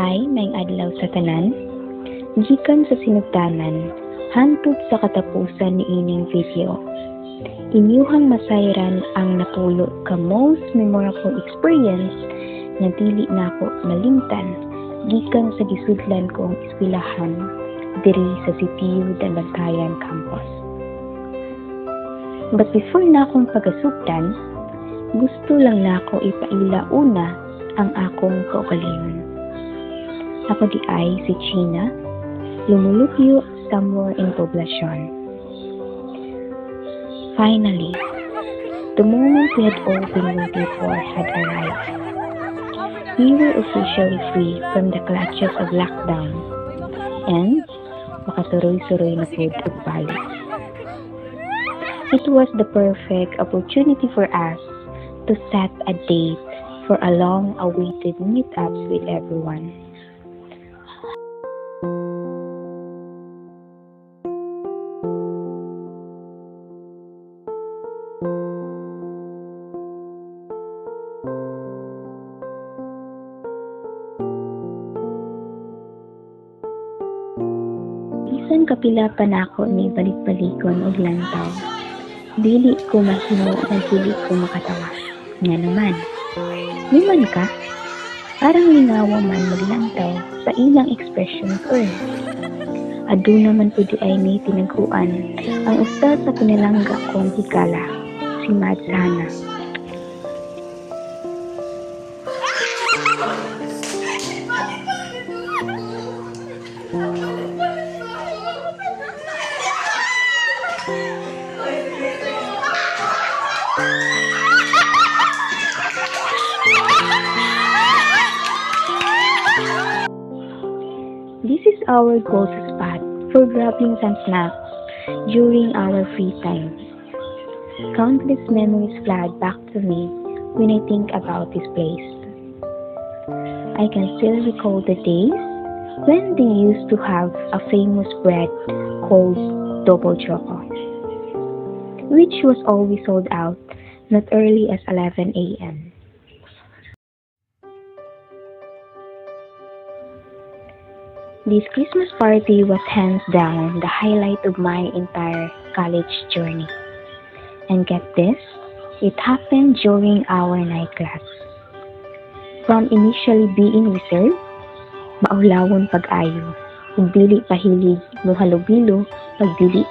Hi, maayong adlaw sa tanan. Gikan sa sinugdanan, hantod sa katapusan ni ining video. Inyuhang masayran ang napulo ka most memorable experience na dili nako malimtan gikan sa gisudlan kong eskwelahan diri sa CTU Dalantayan Campus. But before na akong pagasugdan, gusto lang nako ipaila una ang akong kaugalingon. Ako di ay si China, lumulupyo somewhere in Poblacion. Finally, the moment we had all been waiting for had arrived. We were officially free from the clutches of lockdown and makasuroy-suroy na food ug balik. It was the perfect opportunity for us to set a date for a long-awaited meetups with everyone. Bisan kapila pa nako ni balik-balikon og lantaw. Dili ko mahimo na dili ko makatawa. Nga naman. Liman ka? Parang lingawa man maglantaw sa ilang expression first. Aduna man po di ay may tinagkuan ang usta sa kunilangga kong hikala, si Mads Hana. This is our go-to spot for grabbing some snacks during our free time. Countless memories flood back to me when I think about this place. I can still recall the days when they used to have a famous bread called Double Choco, which was always sold out not early as 11 a.m. This Christmas party was hands down the highlight of my entire college journey. And get this, it happened during our night class. From initially being reserved, maulawon pag-ayo, ug dili pahilig mo halubilo pag dili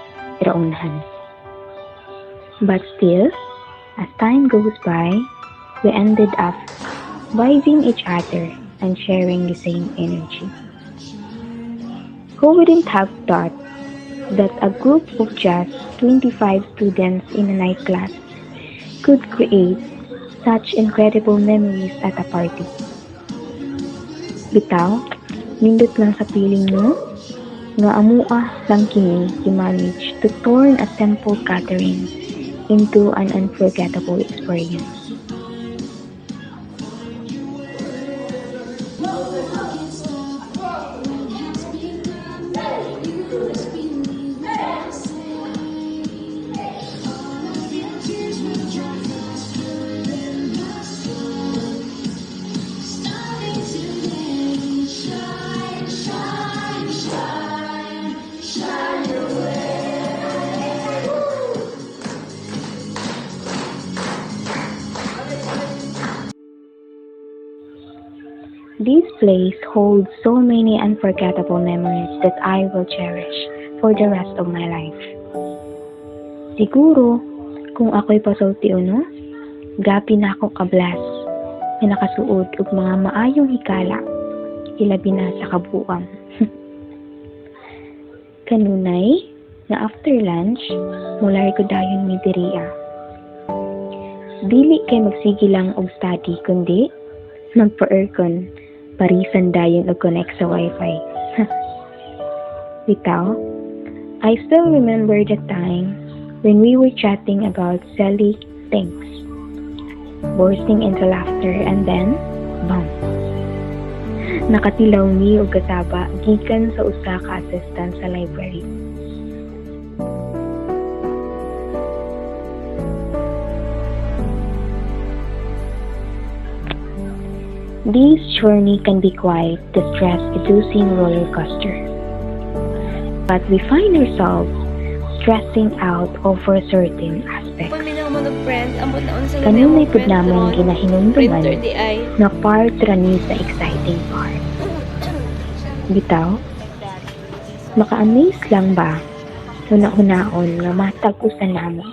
raunhan. But still, as time goes by, we ended up vibing each other and sharing the same energy. Who wouldn't have thought that a group of just 25 students in a night class could create such incredible memories at a party? Bitaw, nindot lang sa piling mo, nga amua lang kini i-manage to turn a simple gathering into an unforgettable experience. This place holds so many unforgettable memories that I will cherish for the rest of my life. Siguro, kung ako'y pasulti no, gabi na ako kablas na nakasuot og mga maayong hikala, ilabi na sa kabuang. Kanunay, na after lunch, mulay ko dayon mi diriya. Dili kay magsige lang og study, kundi magpa-aircon, parisan dayon og connect sa wifi. Bitaw, I still remember the time when we were chatting about silly things, bursting into laughter, and then, bam! Nakatilaw mi og kasaba gikan sa usa ka assistant sa library. This journey can be quite the stress-inducing roller coaster. But we find ourselves stressing out over certain aspects. Kanunay pud namin ginahinumduman na part rani sa exciting part. Bitaw, maka-amaze lang ba huna-hunaon nga matag usa namo.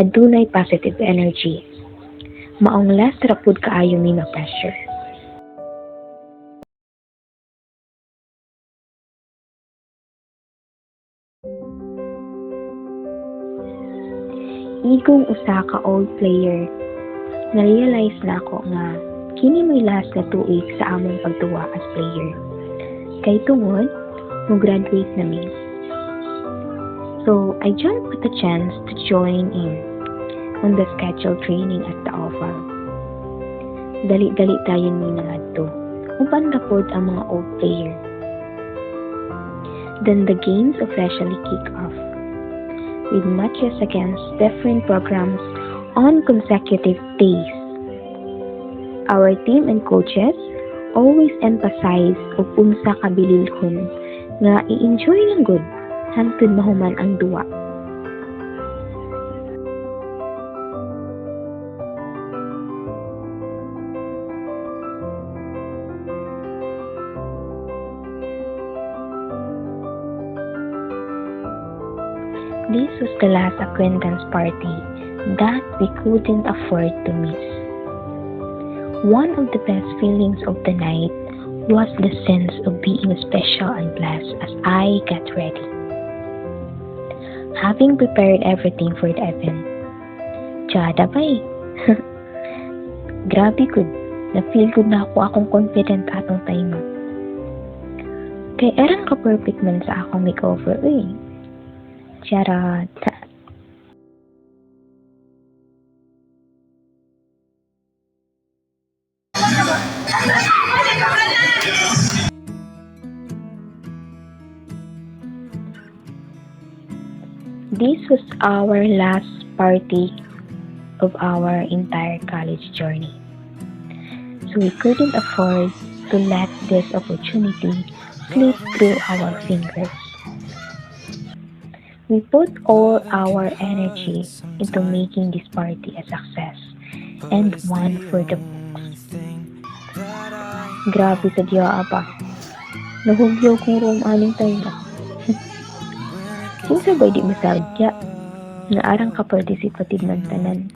Adunay positive energy. Maong less rapud kaayo mi ma-pressure. Igong usa ka old player, na-realize na ako nga kini may last na tuig sa among pagtuwa as player. Kay tungod, mo-graduate na mi. So, I jumped at the chance to join in on the scheduled training at the OVAL. Dali-dali tayo mi nangadto. Uban na pod ang mga old player. Then the games officially kick off, with matches against different programs on consecutive days. Our team and coaches always emphasize og unsa ka bililhon nga i-enjoy lang good hangtod mahuman ang duwa. This was the last acquaintance party that we couldn't afford to miss. One of the best feelings of the night was the sense of being special and blessed as I got ready. Having prepared everything for the event. Tiyada ba eh? Grabe good. Na-feel good na ako akong confident atong time. Kay erang ka-perfect man sa akong makeover eh. Charot. This was our last party of our entire college journey. So we couldn't afford to let this opportunity slip through our fingers. We put all our energy into making this party a success and one for the books. Grabe sa diya pa. Nahugyaw kong room aling tayo. Kinsa ba di masadya? Nga arang ka-participative ng tanan.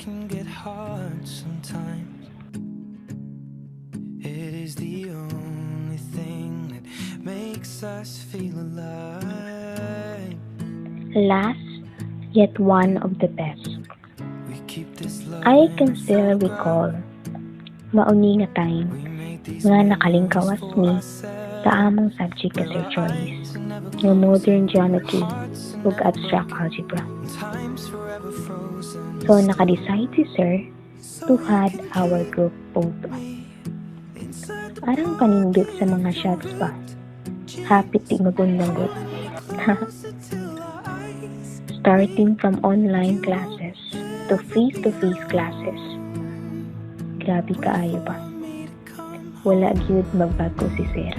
It is the only thing that makes us feel alive. Last, yet one of the best. I can still recall mauni nga time nga nakalingkawas mi sa among subject as Sir Joyce, nga modern geometry ug abstract algebra. So naka-decide si Sir to had our group photo. Arang panindot sa mga shots pa. Happy ti magundang good. Starting from online classes to face-to-face classes. Grabe kaayo ba? Wala gyud magbago si Sir.